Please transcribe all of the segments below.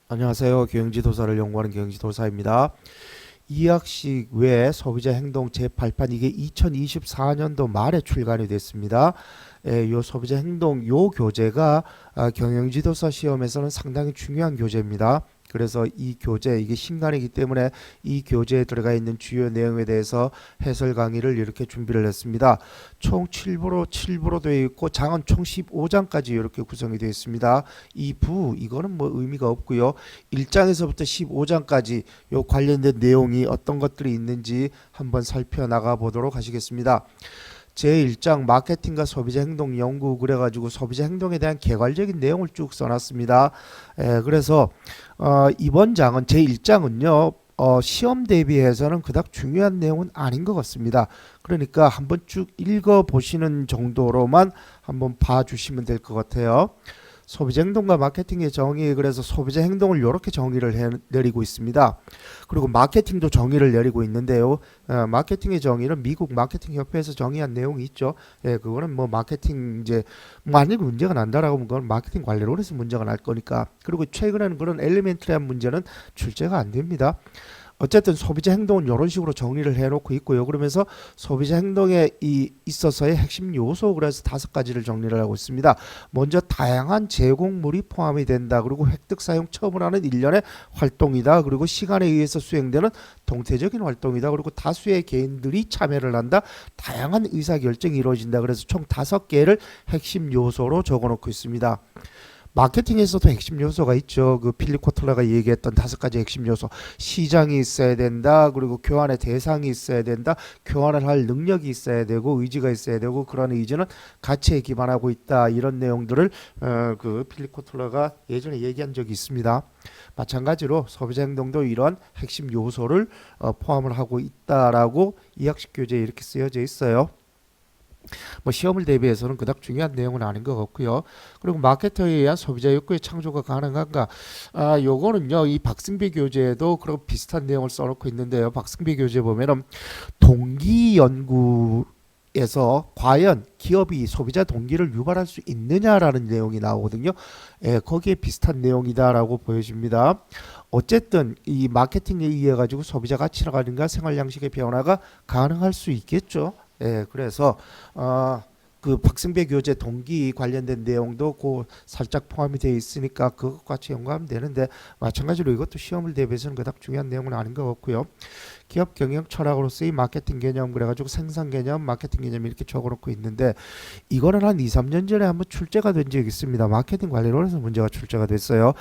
안녕하세요. 경영지도사를 연구하는 경영지도사입니다. 이학식 외 소비자 행동 제8판 이게 2024년도 말에 출간이 됐습니다. 요 소비자 행동 요 교재가 경영지도사 시험에서는 상당히 중요한 교재입니다. 그래서 이 교재 이게 신간이기 때문에 이 교재에 들어가 있는 주요 내용에 대해서 해설 강의를 이렇게 준비를 했습니다. 총 7부로 되어 있고 장은 총 15장까지 이렇게 구성이 되어 있습니다. 이 부 이거는 뭐 의미가 없고요. 1장에서부터 15장까지 요 관련된 내용이 어떤 것들이 있는지 한번 살펴나가 보도록 하시겠습니다. 제1장 마케팅과 소비자 행동 연구 그래가지고 소비자 행동에 대한 개괄적인 내용을 쭉 써놨습니다. 그래서 이번 장은 제1장은요. 시험 대비해서는 그닥 중요한 내용은 아닌 것 같습니다. 그러니까 한번 쭉 읽어보시는 정도로만 한번 봐주시면 될 것 같아요. 소비자 행동과 마케팅의 정의, 그래서 소비자 행동을 이렇게 정의를 내리고 있습니다. 그리고 마케팅도 정의를 내리고 있는데요. 마케팅의 정의는 미국 마케팅 협회에서 정의한 내용이 있죠. 그거는 뭐 마케팅 이제 만약 문제가 난다라고 하면 그건 마케팅 관리론에서 문제가 날 거니까. 그리고 최근에는 그런 엘리멘트리한 문제는 출제가 안 됩니다. 어쨌든 소비자 행동은 이런 식으로 정리를 해놓고 있고요. 그러면서 소비자 행동에 있어서의 핵심 요소, 그래서 5가지를 정리를 하고 있습니다. 먼저 다양한 제공물이 포함이 된다. 그리고 획득 사용 처분을 하는 일련의 활동이다. 그리고 시간에 의해서 수행되는 동태적인 활동이다. 그리고 다수의 개인들이 참여를 한다. 다양한 의사결정이 이루어진다. 그래서 총 5개를 핵심 요소로 적어놓고 있습니다. 마케팅에서도 핵심 요소가 있죠. 그 필립 코틀러가 얘기했던 5가지 핵심 요소. 시장이 있어야 된다. 그리고 교환의 대상이 있어야 된다. 교환을 할 능력이 있어야 되고 의지가 있어야 되고 그런 의지는 가치에 기반하고 있다. 이런 내용들을 그 필립 코틀러가 예전에 얘기한 적이 있습니다. 마찬가지로 소비자 행동도 이런 핵심 요소를 포함을 하고 있다라고 이학식 교재에 이렇게 쓰여져 있어요. 뭐 시험을 대비해서는 그닥 중요한 내용은 아닌 것 같고요. 그리고 마케터에 의한 소비자 욕구의 창조가 가능한가? 요거는요, 이 박승배 교재에도 그런 비슷한 내용을 써놓고 있는데요. 박승배 교재 보면은 동기 연구에서 과연 기업이 소비자 동기를 유발할 수 있느냐라는 내용이 나오거든요. 거기에 비슷한 내용이다라고 보여집니다. 어쨌든 이 마케팅에 의해 가지고 소비자 가치라든가 생활 양식의 변화가 가능할 수 있겠죠. 그래서 그 박승배 교재 동기 관련된 내용도 그 살짝 포함이 되어 있으니까 그것 같이 연구하면 되는데 마찬가지로 이것도 시험을 대비해서는 그닥 중요한 내용은 아닌 것 같고요. 기업 경영 철학으로서의 마케팅 개념 그래가지고 생산 개념, 마케팅 개념 이렇게 적어놓고 있는데 이거는 한 2, 3년 전에 한번 출제가 된 적이 있습니다. 마케팅 관리론에서 문제가 출제가 됐어요.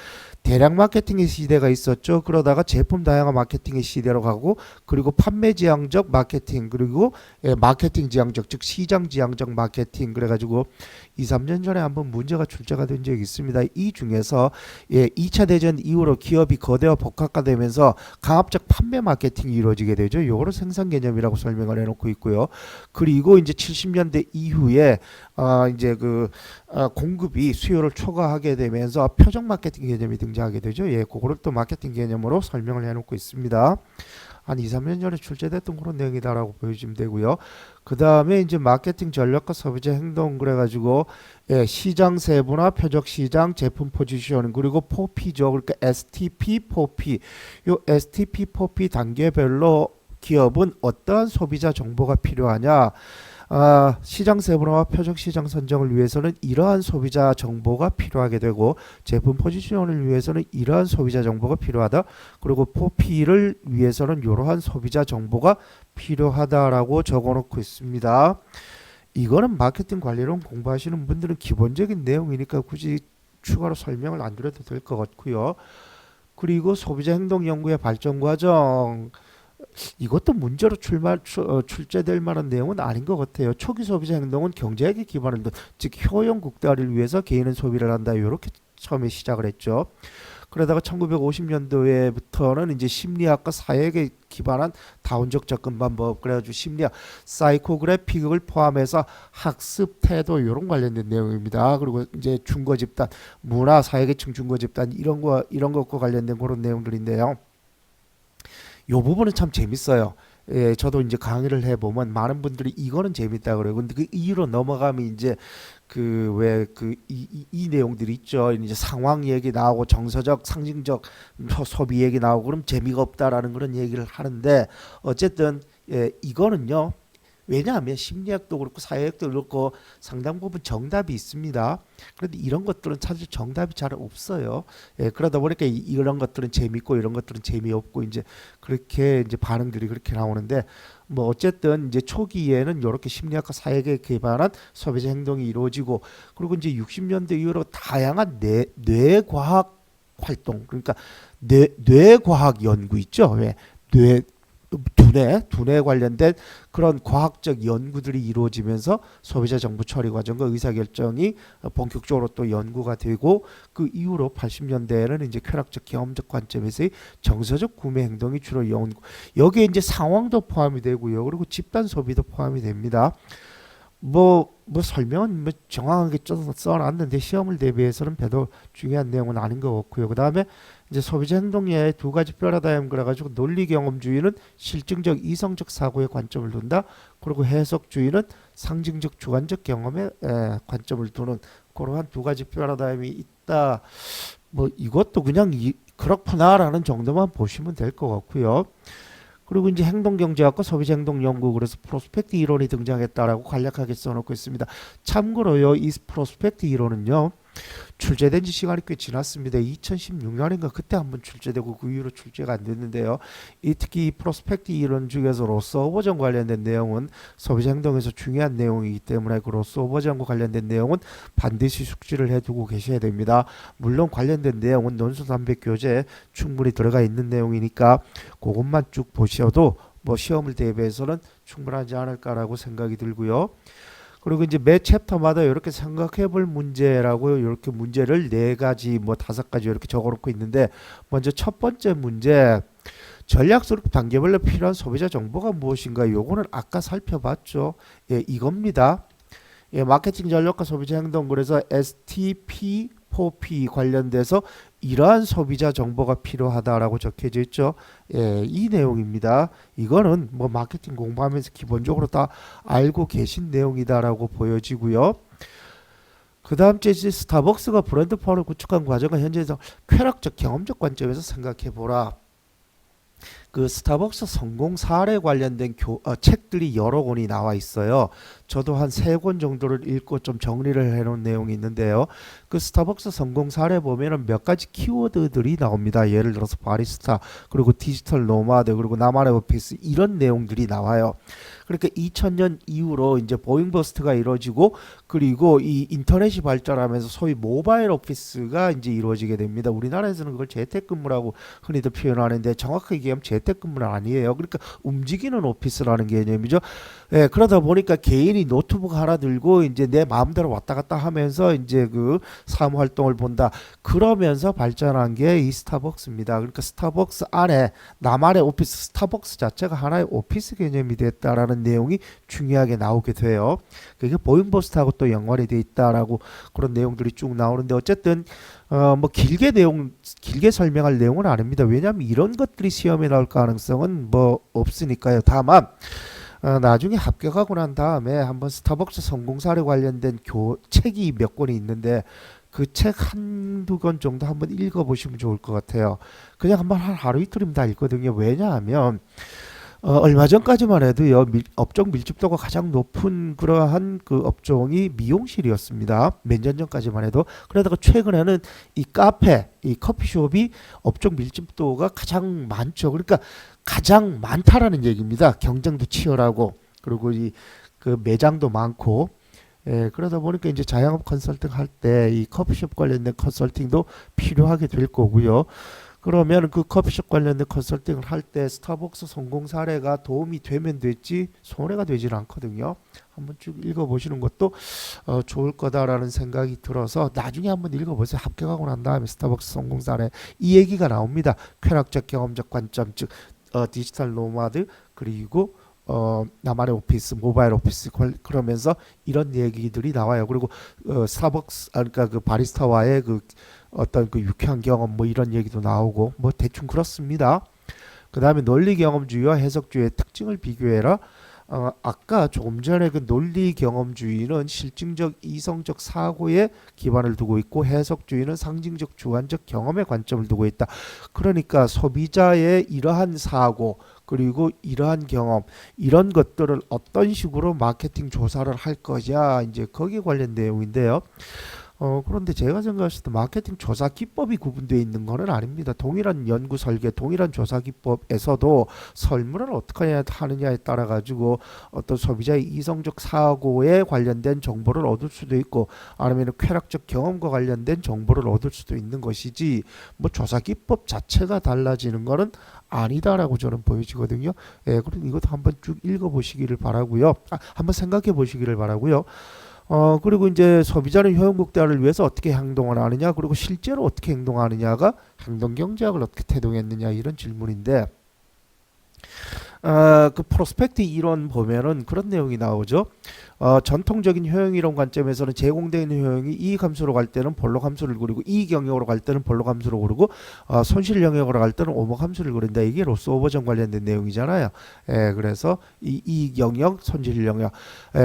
대량 마케팅의 시대가 있었죠. 그러다가 제품 다양화 마케팅의 시대로 가고 그리고 판매 지향적 마케팅 그리고 마케팅 지향적 즉 시장 지향적 마케팅 그래가지고 2, 3년 전에 한번 문제가 출제가 된 적이 있습니다. 이 중에서 2차 대전 이후로 기업이 거대화 복합화되면서 강압적 판매 마케팅이 이루어지게 되죠. 요거를 생산 개념이라고 설명을 해놓고 있고요. 그리고 이제 70년대 이후에 이제 그 공급이 수요를 초과하게 되면서 표적 마케팅 개념이 등장하게 되죠. 그거를 또 마케팅 개념으로 설명을 해놓고 있습니다. 한 2, 3년 전에 출제됐던 그런 내용이다라고 보여주면 되고요. 그 다음에 이제 마케팅 전략과 소비자 행동 그래가지고 시장 세분화, 표적 시장, 제품 포지션 그리고 4P죠. 그러니까 STP, 4P. 요 STP, 4P 단계별로 기업은 어떠한 소비자 정보가 필요하냐? 시장 세분화와 표적 시장 선정을 위해서는 이러한 소비자 정보가 필요하게 되고 제품 포지션을 위해서는 이러한 소비자 정보가 필요하다. 그리고 4P를 위해서는 이러한 소비자 정보가 필요하다라고 적어놓고 있습니다. 이거는 마케팅 관리론 공부하시는 분들은 기본적인 내용이니까 굳이 추가로 설명을 안 드려도 될 것 같고요. 그리고 소비자 행동 연구의 발전 과정 이것도 문제로 출제될 만한 내용은 아닌 것 같아요. 초기 소비자 행동은 경제학에 기반을 둔, 즉 효용 극대화를 위해서 개인은 소비를 한다. 이렇게 처음에 시작을 했죠. 그러다가 1950년도에부터는 이제 심리학과 사회에 기반한 다운적 접근 방법 그래가지고 심리학, 사이코그래픽을 포함해서 학습 태도 이런 관련된 내용입니다. 그리고 이제 중거 집단, 문화, 사회계층 중거 집단 이런 것과 관련된 그런 내용들인데요. 요 부분은 참 재밌어요. 저도 이제 강의를 해보면 많은 분들이 이거는 재밌다 그래요. 근데 그 이유로 넘어가면 이제 그 왜 그 이 내용들이 있죠. 이제 상황 얘기 나오고 정서적 상징적 소비 얘기 나오고 그럼 재미가 없다라는 그런 얘기를 하는데 어쨌든 이거는요. 왜냐하면 심리학도 그렇고 사회학도 그렇고 상당 부분 정답이 있습니다. 그런데 이런 것들은 사실 정답이 잘 없어요. 그러다 보니까 이런 것들은 재밌고 이런 것들은 재미없고 이제 그렇게 이제 반응들이 그렇게 나오는데 뭐 어쨌든 이제 초기에는 이렇게 심리학과 사회학에 기반한 소비자 행동이 이루어지고 그리고 이제 60년대 이후로 다양한 뇌과학 활동 그러니까 뇌과학 연구 있죠. 왜 뇌 두뇌 관련된 그런 과학적 연구들이 이루어지면서 소비자 정보 처리 과정과 의사결정이 본격적으로 또 연구가 되고 그 이후로 80년대에는 이제 쾌락적 경험적 관점에서의 정서적 구매 행동이 주로 연구 여기에 이제 상황도 포함이 되고요. 그리고 집단 소비도 포함이 됩니다. 뭐 설명은 뭐 정확하게 써놨는데 시험을 대비해서는 별로 중요한 내용은 아닌 것 같고요. 그 다음에 이제 소비자 행동의 두 가지 패러다임 그래가지고 논리 경험주의는 실증적 이성적 사고에 관점을 둔다. 그리고 해석주의는 상징적 주관적 경험에 관점을 두는 그러한 두 가지 패러다임이 있다. 뭐 이것도 그냥 그렇구나라는 정도만 보시면 될 것 같고요. 그리고 이제 행동경제학과 소비자행동연구 그래서 프로스펙트 이론이 등장했다라고 간략하게 써놓고 있습니다. 참고로요, 이 프로스펙트 이론은요. 출제된 지 시간이 꽤 지났습니다. 2016년인가 그때 한번 출제되고 그 이후로 출제가 안 됐는데요. 특히 이 프로스펙트 이론 중에서 로스 오버전 관련된 내용은 소비자 행동에서 중요한 내용이기 때문에 그 로스 오버전과 관련된 내용은 반드시 숙지를 해두고 계셔야 됩니다. 물론 관련된 내용은 논술300 교재에 충분히 들어가 있는 내용이니까 그것만 쭉 보셔도 뭐 시험을 대비해서는 충분하지 않을까라고 생각이 들고요. 그리고 이제 매 챕터마다 이렇게 생각해 볼 문제라고 이렇게 문제를 네 가지 뭐 다섯 가지 이렇게 적어 놓고 있는데 먼저 첫 번째 문제 전략적 단계별로 필요한 소비자 정보가 무엇인가 요거는 아까 살펴봤죠. 이겁니다. 마케팅 전략과 소비자 행동 그래서 STP 4P 관련돼서 이러한 소비자 정보가 필요하다라고 적혀져 있죠. 이 내용입니다. 이거는 뭐 마케팅 공부하면서 기본적으로 다 알고 계신 내용이다라고 보여지고요. 그 다음 주제 스타벅스가 브랜드 파워를 구축한 과정을 현재에서 쾌락적 경험적 관점에서 생각해 보라. 그 스타벅스 성공 사례 관련된 책들이 여러 권이 나와 있어요. 저도 한 3권 정도를 읽고 좀 정리를 해놓은 내용이 있는데요. 그 스타벅스 성공 사례 보면은 몇 가지 키워드들이 나옵니다. 예를 들어서 바리스타, 그리고 디지털 노마드, 그리고 나만의 오피스 이런 내용들이 나와요. 그러니까 2000년 이후로 이제 보잉 버스트가 이루어지고 그리고 이 인터넷이 발전하면서 소위 모바일 오피스가 이제 이루어지게 됩니다. 우리나라에서는 그걸 재택근무라고 흔히들 표현하는데 정확하게 얘기하면 재택근무는 아니에요. 그러니까 움직이는 오피스라는 개념이죠. 그러다 보니까 개인이 노트북 하나 들고 이제 내 마음대로 왔다 갔다 하면서 이제 그 사무 활동을 본다. 그러면서 발전한 게 이 스타벅스입니다. 그러니까 스타벅스 안에 나만의 오피스, 스타벅스 자체가 하나의 오피스 개념이 됐다라는 내용이 중요하게 나오게 돼요. 그게 보잉버스트하고 또 연관이 돼 있다라고 그런 내용들이 쭉 나오는데 어쨌든 뭐 길게 설명할 내용은 아닙니다. 왜냐하면 이런 것들이 시험에 나올 가능성은 뭐 없으니까요. 다만 나중에 합격하고 난 다음에 한번 스타벅스 성공 사례 관련된 책이 몇 권이 있는데 그 책 한두 권 정도 한번 읽어보시면 좋을 것 같아요. 그냥 한번 하루 이틀이면 다 읽거든요. 왜냐하면 얼마 전까지만 해도요 업종 밀집도가 가장 높은 그러한 그 업종이 미용실이었습니다. 몇 년 전까지만 해도. 그러다가 최근에는 이 카페, 이 커피숍이 업종 밀집도가 가장 많죠. 그러니까 가장 많다라는 얘기입니다. 경쟁도 치열하고 그리고 이 그 매장도 많고. 그러다 보니까 이제 자영업 컨설팅 할 때 이 커피숍 관련된 컨설팅도 필요하게 될 거고요. 그러면 그 커피숍 관련된 컨설팅을 할 때 스타벅스 성공 사례가 도움이 되면 됐지 손해가 되질 않거든요. 한번 쭉 읽어보시는 것도 좋을 거다라는 생각이 들어서 나중에 한번 읽어보세요. 합격하고 난 다음에 스타벅스 성공 사례 이 얘기가 나옵니다. 쾌락적 경험적 관점 즉 디지털 노마드 그리고 나만의 오피스, 모바일 오피스 그러면서 이런 얘기들이 나와요. 그리고 스타벅스 그러니까 그 바리스타와의 그 어떤 그 유쾌한 경험 뭐 이런 얘기도 나오고 뭐 대충 그렇습니다. 그 다음에 논리 경험주의와 해석주의의 특징을 비교해라. 아까 조금 전에 그 논리 경험주의는 실증적 이성적 사고에 기반을 두고 있고 해석주의는 상징적 주관적 경험에 관점을 두고 있다. 그러니까 소비자의 이러한 사고 그리고 이러한 경험 이런 것들을 어떤 식으로 마케팅 조사를 할 거냐 이제 거기에 관련 내용인데요. 그런데 제가 생각했을 때 마케팅 조사 기법이 구분되어 있는 것은 아닙니다. 동일한 연구 설계, 동일한 조사 기법에서도 설문을 어떻게 하느냐에 따라 가지고 어떤 소비자의 이성적 사고에 관련된 정보를 얻을 수도 있고 아니면 쾌락적 경험과 관련된 정보를 얻을 수도 있는 것이지 뭐 조사 기법 자체가 달라지는 것은 아니다라고 저는 보여지거든요. 예, 그럼 이것도 한번 쭉 읽어보시기를 바라고요. 한번 생각해 보시기를 바라고요. 그리고 이제 소비자는 효용 극대화를 위해서 어떻게 행동을 하느냐, 그리고 실제로 어떻게 행동하느냐가 행동 경제학을 어떻게 태동했느냐 이런 질문인데, 그 프로스펙트 이론 보면은 그런 내용이 나오죠. 전통적인 효용 이론 관점에서는 제공되는 효용이 이익 함수로 갈 때는 볼록 함수를 그리고 이익 영역으로 갈 때는 볼록 함수로 그리고 손실 영역으로 갈 때는 오목 함수를 그린다. 이게 로스 오버전 관련된 내용이잖아요. 그래서 이 이익 영역, 손실 영역.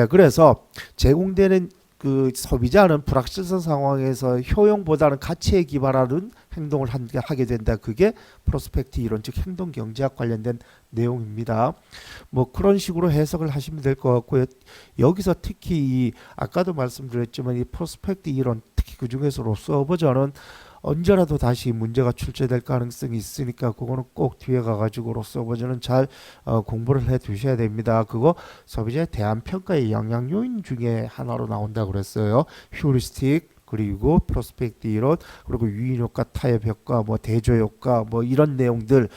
그래서 제공되는 그 소비자는 불확실성 상황에서 효용보다는 가치에 기반하는 행동을 하게 된다. 그게 프로스펙트 이론 즉 행동 경제학 관련된 내용입니다. 뭐 그런 식으로 해석을 하시면 될 것 같고요. 여기서 특히 이 아까도 말씀드렸지만 이 프로스펙트 이론 특히 그 중에서 로스 오버전은 언제라도 다시 문제가 출제될 가능성이 있으니까 그거는 꼭 뒤에 가가지고 로스 오버전은 잘 공부를 해 두셔야 됩니다. 그거 소비자의 대안 평가의 영향 요인 중에 하나로 나온다 그랬어요. 휴리스틱 그리고 프로스펙트 이론 그리고 유인 효과 타협 효과 뭐 대조 효과 뭐 이런 내용들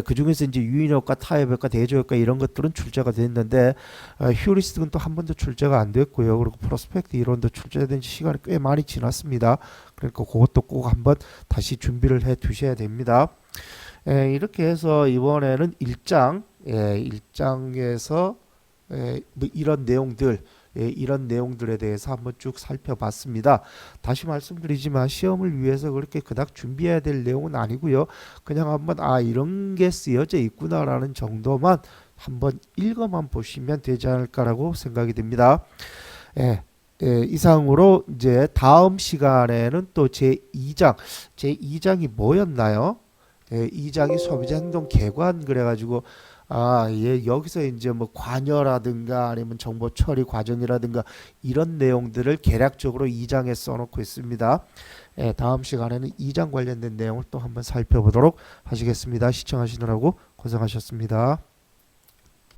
그 중에서 이제 유인 효과 타협 효과 대조 효과 이런 것들은 출제가 됐는데 휴리스틱은 또 한 번도 출제가 안 됐고요. 그리고 프로스펙트 이론도 출제된 지 시간이 꽤 많이 지났습니다. 그러니까 그것도 꼭 한번 다시 준비를 해 두셔야 됩니다. 이렇게 해서 이번에는 1장 1장에서 뭐 이런 내용들 이런 내용들에 대해서 한번 쭉 살펴봤습니다. 다시 말씀드리지만 시험을 위해서 그렇게 그닥 준비해야 될 내용은 아니고요. 그냥 한번 이런 게 쓰여져 있구나라는 정도만 한번 읽어만 보시면 되지 않을까라고 생각이 됩니다. 이상으로 이제 다음 시간에는 또 제2장이 뭐였나요? 2장이 소비자 행동 개관 그래가지고 여기서 이제 뭐 관여라든가 아니면 정보 처리 과정이라든가 이런 내용들을 개략적으로 2장에 써놓고 있습니다. 다음 시간에는 2장 관련된 내용을 또 한번 살펴보도록 하시겠습니다. 시청하시느라고 고생하셨습니다.